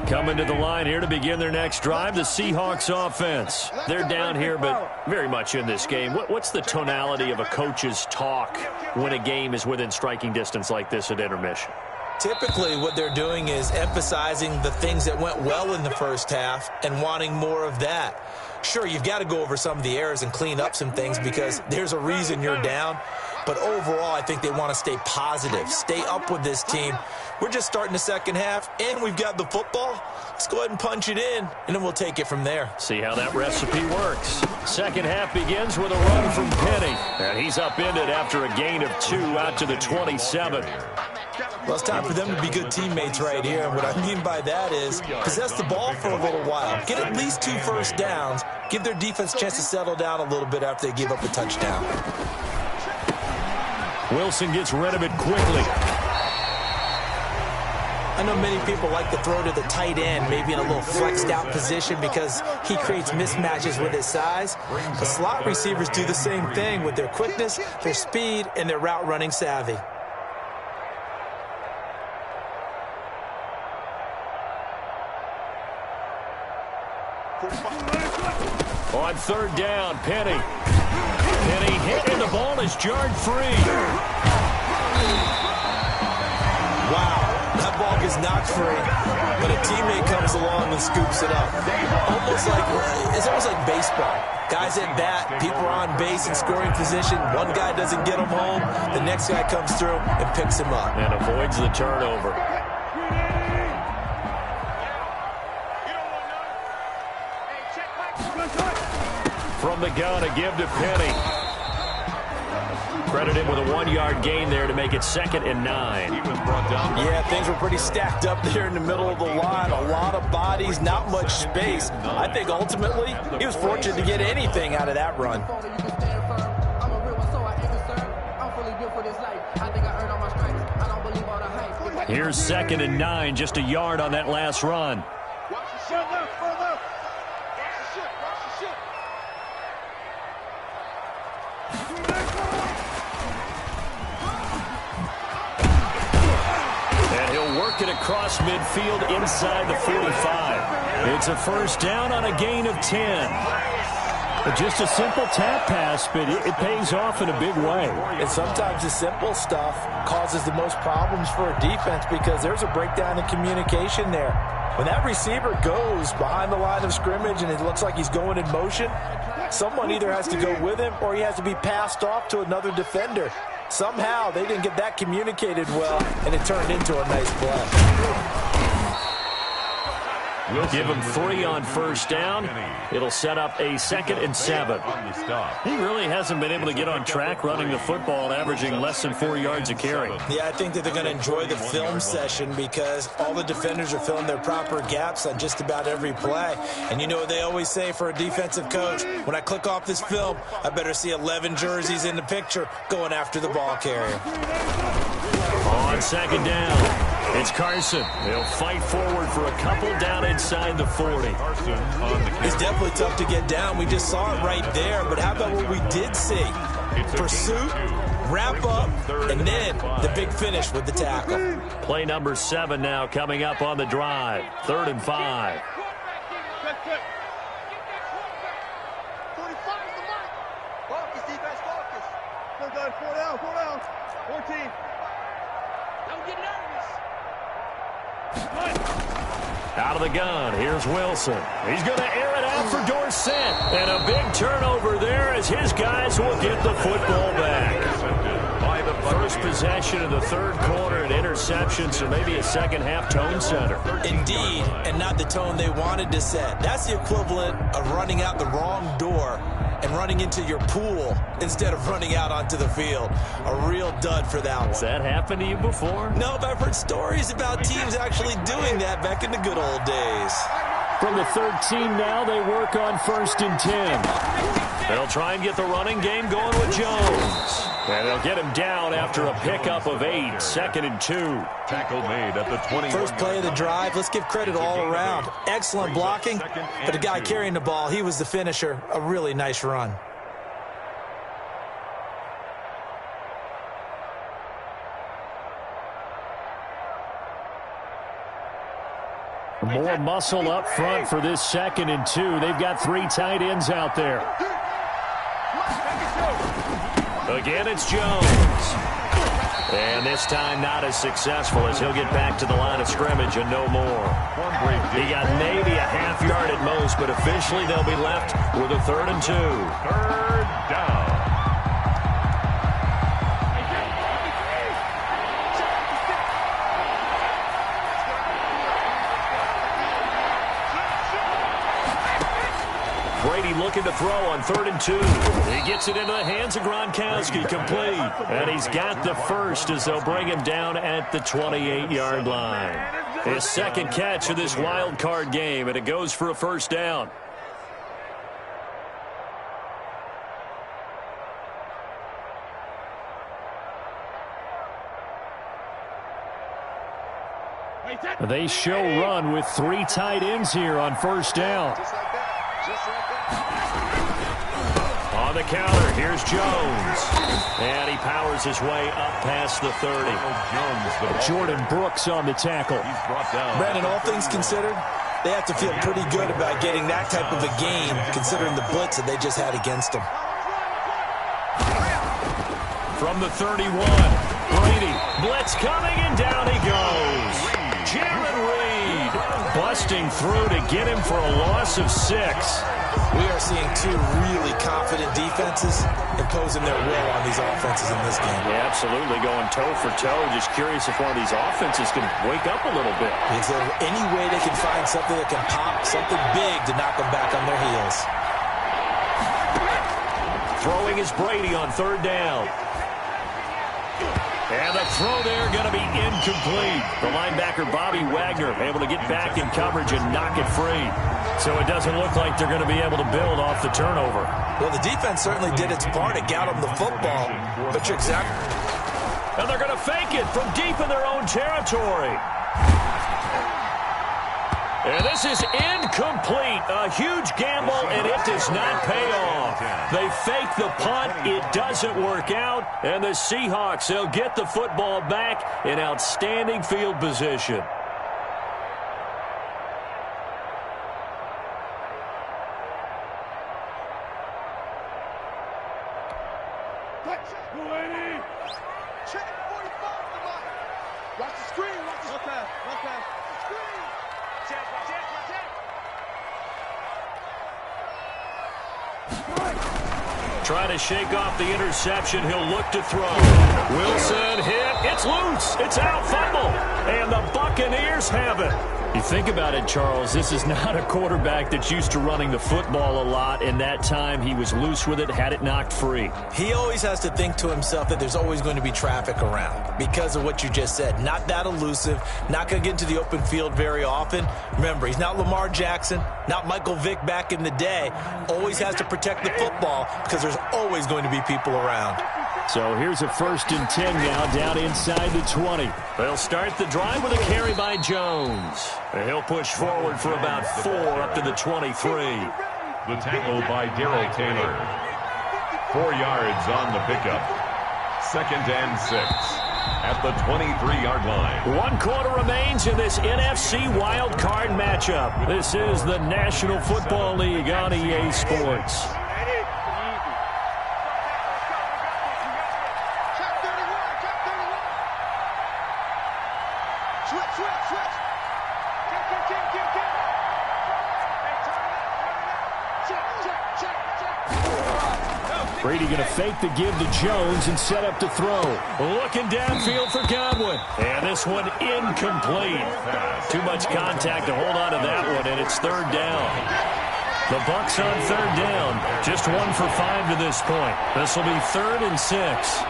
Coming to the line here to begin their next drive, the Seahawks offense. They're down here, but very much in this game. What's the tonality of a coach's talk when a game is within striking distance like this at intermission? Typically, what they're doing is emphasizing the things that went well in the first half and wanting more of that. Sure, you've got to go over some of the errors and clean up some things because there's a reason you're down. But overall, I think they want to stay positive, stay up with this team. We're just starting the second half, and we've got the football. Let's go ahead and punch it in, and then we'll take it from there. See how that recipe works. Second half begins with a run from Penny, and he's upended after a gain of 2 out to the 27. Well, it's time for them to be good teammates right here, and what I mean by that is possess the ball for a little while, get at least 2 first downs, give their defense a chance to settle down a little bit after they give up a touchdown. Wilson gets rid of it quickly. I know many people like to throw to the tight end, maybe in a little flexed out position because he creates mismatches with his size. The slot receivers do the same thing with their quickness, their speed, and their route running savvy. On third down, Penny hit and the ball is jarred free. Wow, that ball gets knocked free, but a teammate comes along and scoops it up. It's almost like baseball. Guys at bat, people are on base in scoring position. One guy doesn't get him home, the next guy comes through and picks him up. And avoids the turnover. From the gun, a give to Penny. Credited with a 1-yard gain there to make it 2nd and 9. Yeah, things were pretty stacked up there in the middle of the line. A lot of bodies, not much space. I think ultimately he was fortunate to get anything out of that run. Here's 2nd and 9, just a yard on that last run. It across midfield inside the 45. It's a first down on a gain of 10. Just a simple tap pass, but it pays off in a big way. And sometimes the simple stuff causes the most problems for a defense because there's a breakdown in communication there. When that receiver goes behind the line of scrimmage and it looks like he's going in motion, someone either has to go with him or he has to be passed off to another defender. Somehow they didn't get that communicated well, and it turned into a nice play. We'll give him 3 on first down. It'll set up a 2nd and 7. He really hasn't been able to get on track running the football, averaging less than 4 yards a carry. Yeah, I think that they're going to enjoy the film session because all the defenders are filling their proper gaps on just about every play. And you know what they always say for a defensive coach? When I click off this film, I better see 11 jerseys in the picture going after the ball carrier. On 2nd down. It's Carson. They'll fight forward for a couple down inside the 40. It's definitely tough to get down. We just saw it right there. But how about what we did see? Pursuit, wrap up, and then the big finish with the tackle. Play number 7 now coming up on the drive. 3rd and 5. Focus, defense, focus. 4 down. 14. Don't get nervous. Out of the gun, here's Wilson. He's going to air it out for Dorsett. And a big turnover there as his guys will get the football back. First possession of the 3rd quarter, an interception, so maybe a second-half tone setter. Indeed, and not the tone they wanted to set. That's the equivalent of running out the wrong door and running into your pool instead of running out onto the field. A real dud for that one. Has that happened to you before? No, but I've heard stories about teams actually doing that back in the good old days. From the 13 now, they work on 1st and 10. They'll They'll try and get the running game going with Jones. And they'll get him down after a pickup of 8, 2nd and 2. Tackle made at the 20. First play of the drive, let's give credit all around. Excellent blocking, but the guy carrying the ball, he was the finisher. A really nice run. More muscle up front for this 2nd and 2. They've got 3 tight ends out there. Again, it's Jones. And this time not as successful as he'll get back to the line of scrimmage and no more. He got maybe a half yard at most, but officially they'll be left with a 3rd and 2. 3rd down. Brady looking to throw on 3rd and 2. He gets it into the hands of Gronkowski, complete. And he's got the first as they'll bring him down at the 28-yard line. His 2nd catch of this wild card game, and it goes for a 1st down. They show run with 3 tight ends here on 1st down. On the counter, here's Jones. And he powers his way up past the 30. Jordan Brooks on the tackle. Brandon, all things considered, they have to feel pretty good about getting that type of a game, considering the blitz that they just had against them. From the 31, Brady, blitz coming, and down he goes. Jared Reed busting through to get him for a loss of 6. We are seeing 2 really confident defenses imposing their will on these offenses in this game. Yeah, absolutely, going toe for toe. Just curious if one of these offenses can wake up a little bit. Is there any way they can find something that can pop, something big to knock them back on their heels? Throwing is Brady on 3rd down. And the throw there going to be incomplete. The linebacker, Bobby Wagner, able to get back in coverage and knock it free. So it doesn't look like they're going to be able to build off the turnover. Well, the defense certainly did its part. It got them the football. But you're exactly... And they're going to fake it from deep in their own territory. And this is incomplete. A huge gamble, and it does not pay off. They fake the punt. It doesn't work out. And the Seahawks, they'll get the football back in outstanding field position. Check 45. Watch the screen. Watch the screen. Screen. Check. Trying to shake off the interception. He'll look to throw. Wilson hit. It's loose. It's out. Fumble. And the Buccaneers have it. You think about it, Charles, this is not a quarterback that's used to running the football a lot, and that time he was loose with it, had it knocked free. He always has to think to himself that there's always going to be traffic around because of what you just said. Not that elusive, not going to get into the open field very often. Remember, he's not Lamar Jackson, not Michael Vick back in the day. Always has to protect the football because there's always going to be people around. So here's a 1st and 10 now down inside the 20. They'll start the drive with a carry by Jones. And he'll push forward for about 4 up to the 23. The tackle by Darrell Taylor. 4 yards on the pickup. 2nd and 6 at the 23-yard line. 1 quarter remains in this NFC wild card matchup. This is the National Football League on EA Sports. Brady going to fake the give to Jones and set up to throw. Looking downfield for Godwin. And this one incomplete. Too much contact to hold on to that one, and it's 3rd down. The Bucs on 3rd down. Just 1 for 5 to this point. This will be 3rd and 6.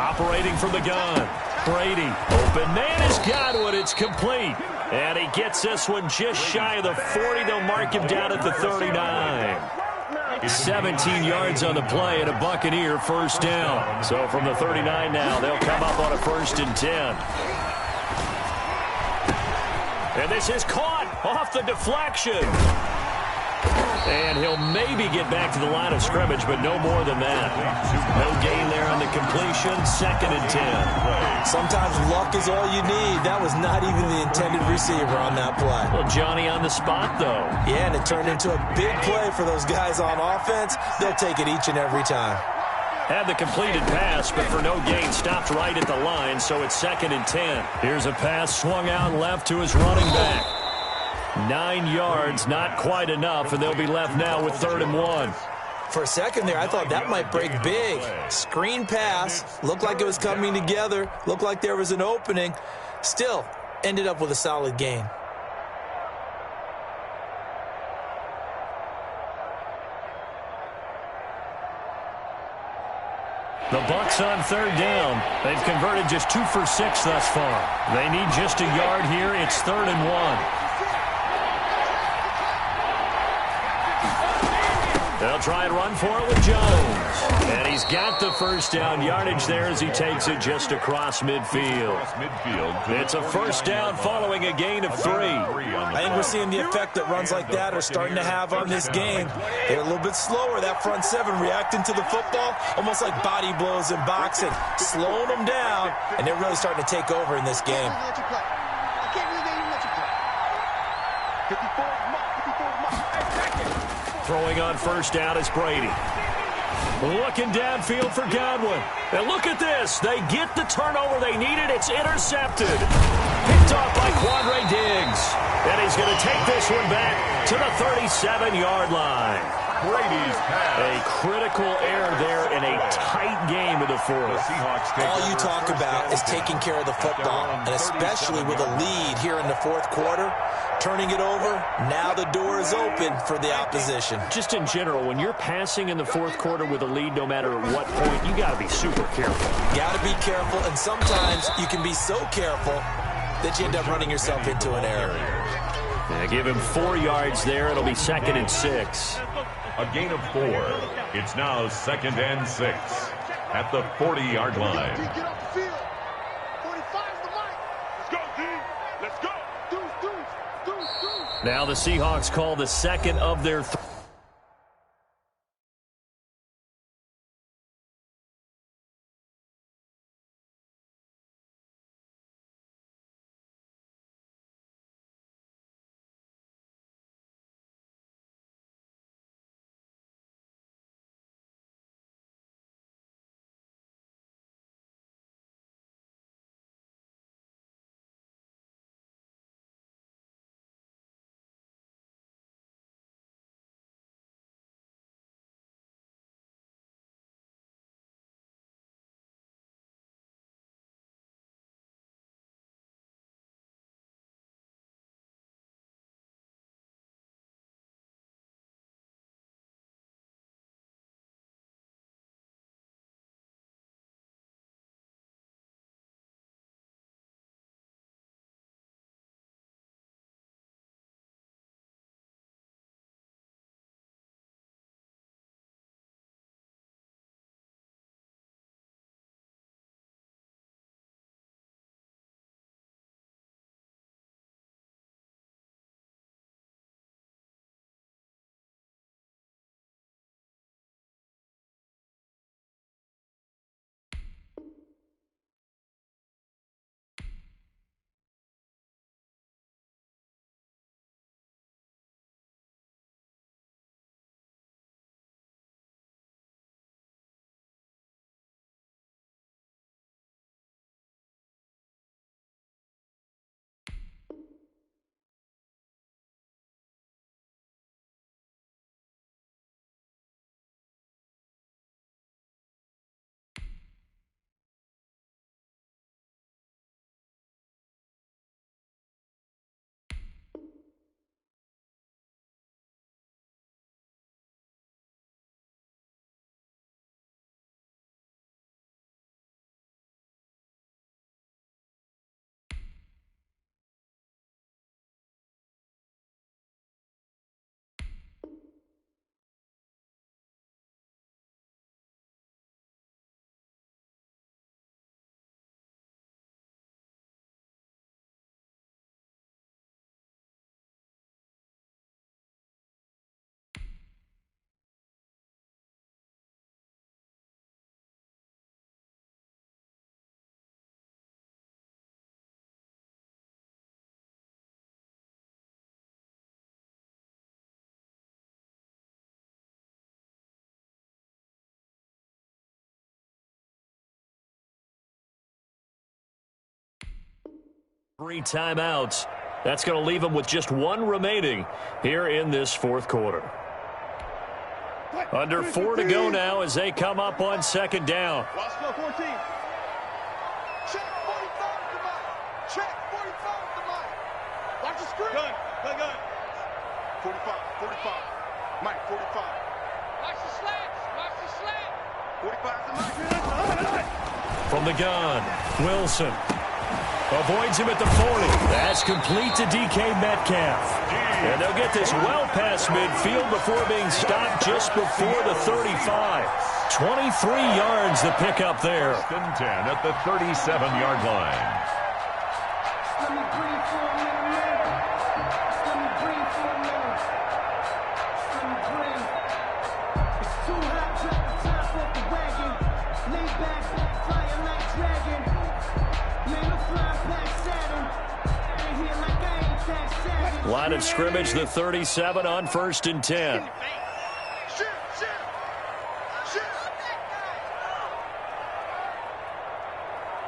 Operating from the gun. Brady. Open man has got one. It's complete. And he gets this one just shy of the 40. They'll mark him down at the 39. 17 yards on the play and a Buccaneer first down. So from the 39 now, they'll come up on a 1st and 10. And this is caught off the deflection. And he'll maybe get back to the line of scrimmage, but no more than that. No gain there on the completion, 2nd and 10. Sometimes luck is all you need. That was not even the intended receiver on that play. Well, Johnny on the spot, though. Yeah, and it turned into a big play for those guys on offense. They'll take it each and every time. Had the completed pass, but for no gain, stopped right at the line, so it's 2nd and 10. Here's a pass swung out left to his running back. 9 yards, not quite enough, and they'll be left now with 3rd and 1. For a second there, I thought that might break big. Screen pass, looked like it was coming together, looked like there was an opening. Still, ended up with a solid gain. The Bucs on 3rd down. They've converted just 2 for 6 thus far. They need just a yard here. It's 3rd and 1. They'll try and run for it with Jones. And he's got the first down yardage there as he takes it just across midfield. It's a first down following a gain of 3. I think we're seeing the effect that runs like that are starting to have on this game. They're a little bit slower, that front 7, reacting to the football, almost like body blows in boxing, slowing them down, and they're really starting to take over in this game. I can't believe they even let you play. 54 mark, 54 mark. Throwing on first down is Brady. Looking downfield for Godwin. And look at this. They get the turnover they needed. It's intercepted. Picked off by Quandre Diggs. And he's going to take this one back to the 37-yard line. Brady's pass. A critical error there in a tight game of the 4th. All you talk about is taking care of the football, and especially with a lead here in the 4th quarter. Turning it over, now the door is open for the opposition. Just in general, when you're passing in the 4th quarter with a lead, no matter at what point, you got to be super careful. Got to be careful, and sometimes you can be so careful that you end up running yourself into an error. Yeah, give him 4 yards there. It'll be 2nd and 6. A gain of 4. It's now 2nd and 6 at the 40-yard line. Get off the field. 45's the line. Let's go, D. Let's go. Deuce. Now the Seahawks call the 2nd of their 3 timeouts. That's going to leave them with just 1 remaining here in this fourth quarter. Under 4 to go now as they come up on second down. Watch flow 14. Check 45 to Mike. Check 45 to Mike. Watch the screen. Gun. 45. Mike, 45. Watch the slants. Watch the slant. 45 to Mike. From the gun, Wilson avoids him at the 40. That's complete to DK Metcalf. And they'll get this well past midfield before being stopped just before the 35. 23 yards the pickup there. First and 10 at the 37-yard line. Line of scrimmage, the 37 on 1st and 10. Shoot.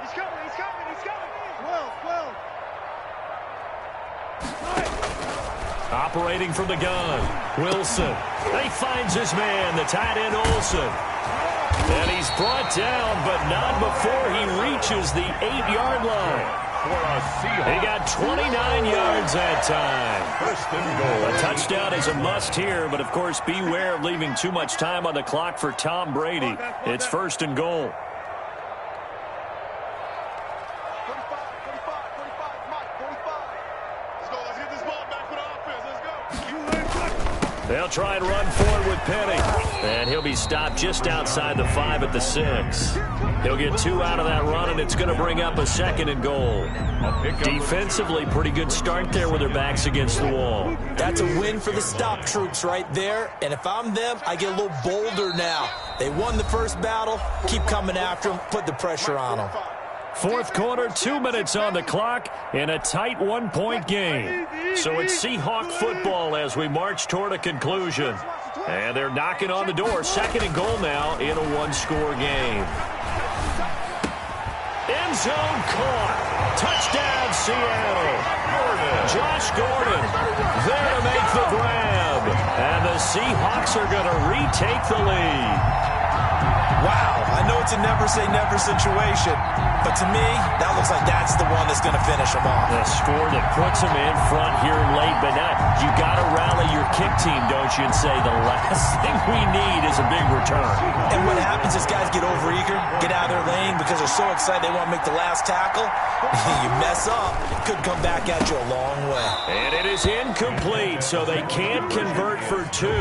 He's coming. 12. Operating from the gun, Wilson. He finds his man, the tight end Olsen. And he's brought down, but not before he reaches the 8-yard line. He got 29 yards that time. First and goal. A touchdown is a must here, but of course beware of leaving too much time on the clock for Tom Brady. It's 1st and goal. 45, Mike, 45. Let's get this ball back for the offense. Let's go. They'll try and run forward with Penny. And he'll be stopped just outside the 5 at the 6. He'll get 2 out of that run, and it's going to bring up a 2nd and goal. Defensively, pretty good start there with their backs against the wall. That's a win for the stop troops right there. And if I'm them, I get a little bolder now. They won the first battle. Keep coming after them. Put the pressure on them. Fourth quarter, 2 minutes on the clock in a tight 1-point game. So it's Seahawk football as we march toward a conclusion. And they're knocking on the door. 2nd and goal now in a 1-score game. End zone caught. Touchdown, Seattle. Josh Gordon there to make the grab. And the Seahawks are going to retake the lead. Wow, I know it's a never-say-never situation, but to me, that looks like that's the one that's going to finish them off. A score that puts them in front here late, but now you got to rally your kick team, don't you, and say the last thing we need is a big return. And what happens is guys get overeager, get out of their lane because they're so excited they want to make the last tackle. You mess up, it could come back at you a long way. And it is incomplete, so they can't convert for 2.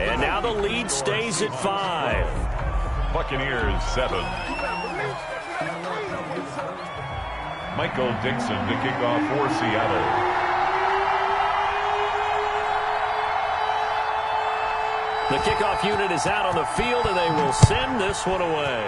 And now the lead stays at 5. Buccaneers 7. Michael Dixon to kick off for Seattle. The kickoff unit is out on the field, and they will send this one away.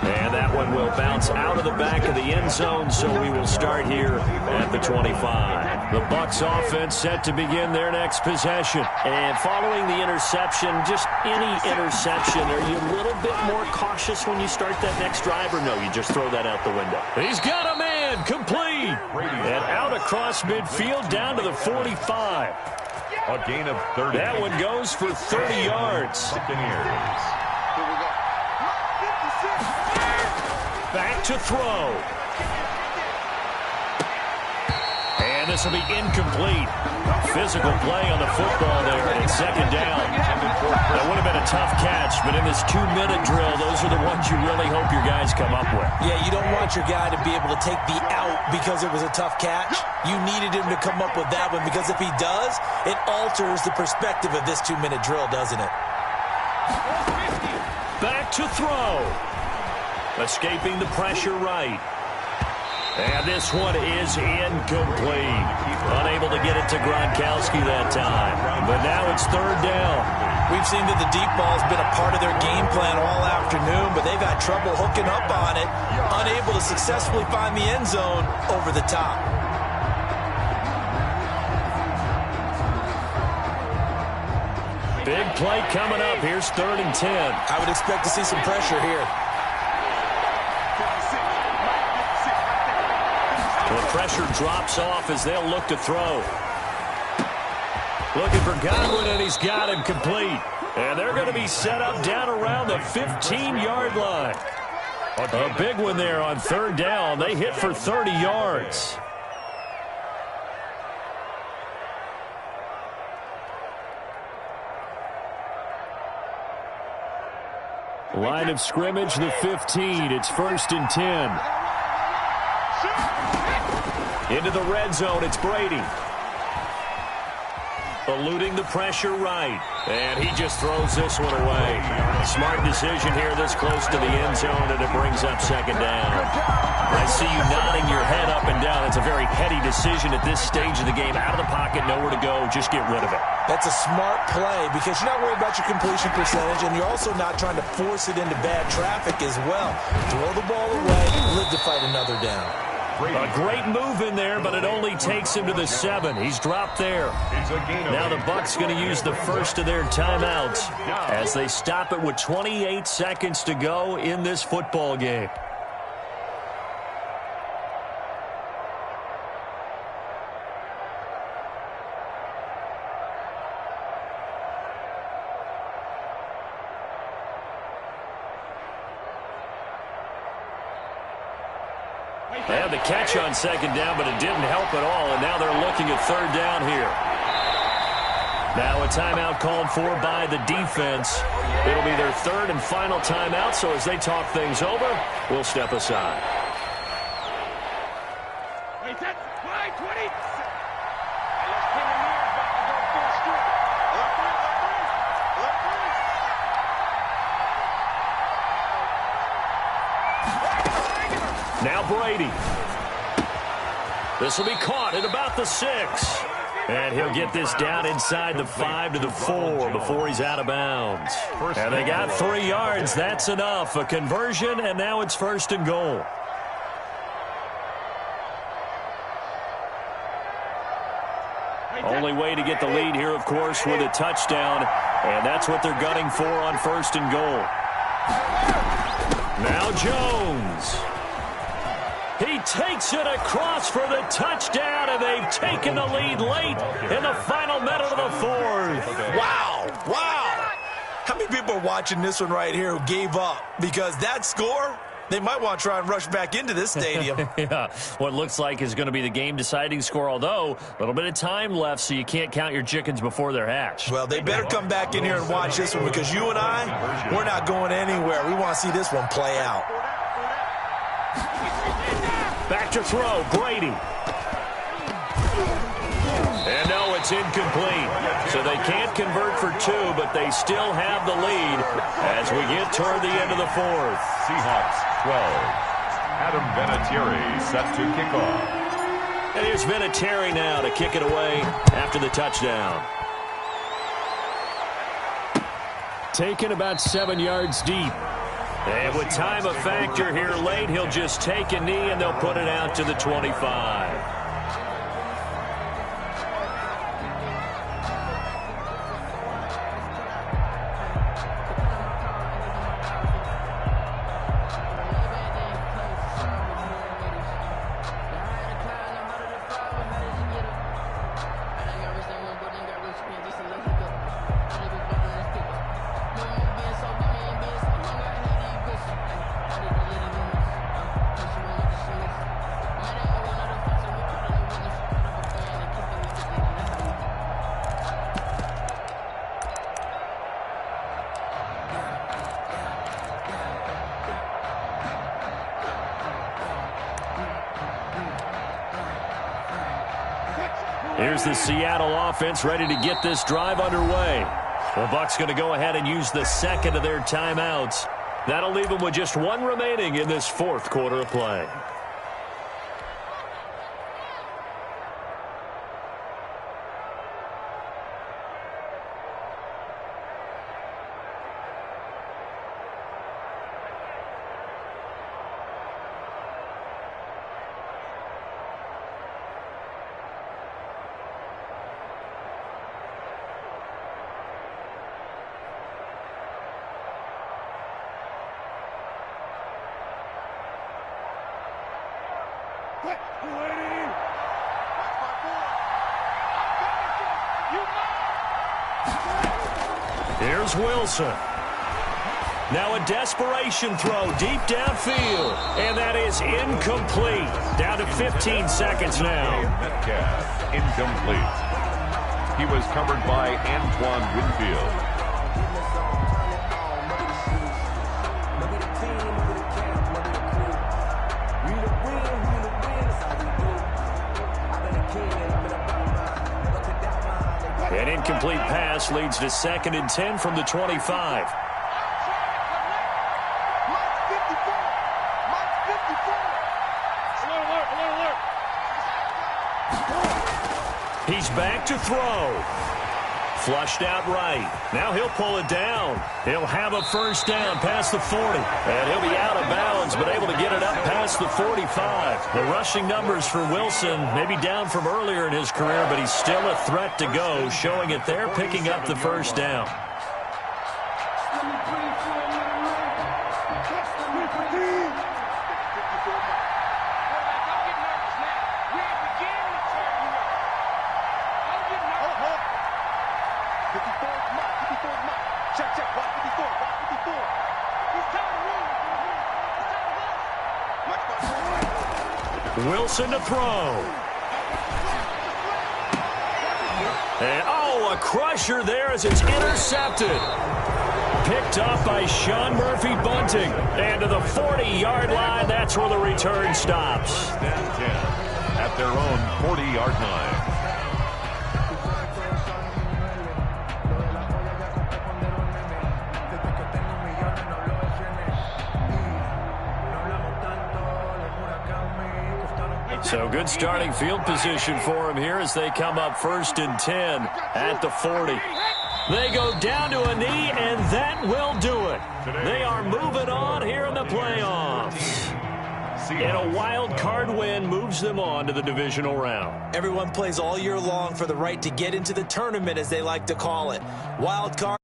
And that one will bounce out of the back of the end zone, so we will start here at the 25. The Bucs offense set to begin their next possession. And following the interception, just any interception, are you a little bit more cautious when you start that next drive, or no, you just throw that out the window? He's got a man, complete. And out across midfield down to the 45. A gain of 30. That one goes for 30 yards. Buccaneers. Back to throw. And this will be incomplete. Physical play on the football there, and it's 2nd down. That would have been a tough catch, but in this 2-minute drill, those are the ones you really hope your guys come up with. Yeah, you don't want your guy to be able to take the out because it was a tough catch. You needed him to come up with that one because if he does, it alters the perspective of this 2-minute drill, doesn't it? Back to throw. Escaping the pressure right. And this one is incomplete. Unable to get it to Gronkowski that time. But now it's 3rd down. We've seen that the deep ball's been a part of their game plan all afternoon, but they've had trouble hooking up on it, unable to successfully find the end zone over the top. Big play coming up. Here's 3rd and 10. I would expect to see some pressure here. pressure drops off as they'll look to throw. Looking for Godwin, and he's got him complete. And they're going to be set up down around the 15-yard line. A big one there on third down. They hit for 30 yards. Line of scrimmage, the 15. It's 1st and 10. Into the red zone, it's Brady. Eluding the pressure right. And he just throws this one away. Smart decision here this close to the end zone, and it brings up 2nd down. I see you nodding your head up and down. It's a very heady decision at this stage of the game. Out of the pocket, nowhere to go. Just get rid of it. That's a smart play because you're not worried about your completion percentage, and you're also not trying to force it into bad traffic as well. Throw the ball away, live to fight another down. A great move in there, but it only takes him to the 7. He's dropped there. Now the Bucs going to use the first of their timeouts as they stop it with 28 seconds to go in this football game. They had the catch on 2nd down, but it didn't help at all, and now they're looking at 3rd down here. Now a timeout called for by the defense. It'll be their 3rd and final timeout, so as they talk things over, we'll step aside. Wait, that's 20. Now Brady. This will be caught at about the 6. And he'll get this down inside the 5 to the 4 before he's out of bounds. And they got 3 yards. That's enough. A conversion, and now it's 1st and goal. Only way to get the lead here, of course, with a touchdown. And that's what they're gunning for on 1st and goal. Now Jones. He takes it across for the touchdown, and they've taken the lead late in the final minute of the 4th. Wow. How many people are watching this one right here who gave up? Because that score, they might want to try and rush back into this stadium. Yeah, what looks like is going to be the game-deciding score, although a little bit of time left, so you can't count your chickens before they're hatched. Well, they better come back in here and watch this one because you and I, we're not going anywhere. We want to see this one play out. Back to throw, Brady. And no, it's incomplete. So they can't convert for 2, but they still have the lead as we get toward the end of the 4th. Seahawks 12. Adam Vinatieri set to kick off. And here's Vinatieri now to kick it away after the touchdown. Taken about 7 yards deep. And with time a factor here late, he'll just take a knee and they'll put it out to the 25. Here's the Seattle offense ready to get this drive underway. The Bucs going to go ahead and use the 2nd of their timeouts. That'll leave them with just 1 remaining in this 4th quarter of play. Ready? Here's Wilson. Now a desperation throw deep downfield, and that is incomplete. Down to 15 seconds now. Metcalf, incomplete. He was covered by Antoine Winfield. An incomplete pass leads to 2nd and 10 from the 25. He's back to throw. Flushed out right. Now he'll pull it down. He'll have a first down past the 40. And he'll be out of bounds, but able to get it up past the 45. The rushing numbers for Wilson may be down from earlier in his career, but he's still a threat to go, showing it there, picking up the first down. Wilson to throw. And, a crusher there as it's intercepted. Picked up by Sean Murphy Bunting. And to the 40-yard line, that's where the return stops. First and 10 at their own 40-yard line. So good starting field position for him here as they come up 1st and 10 at the 40. They go down to a knee, and that will do it. They are moving on here in the playoffs. And a wild card win moves them on to the divisional round. Everyone plays all year long for the right to get into the tournament, as they like to call it. Wild card.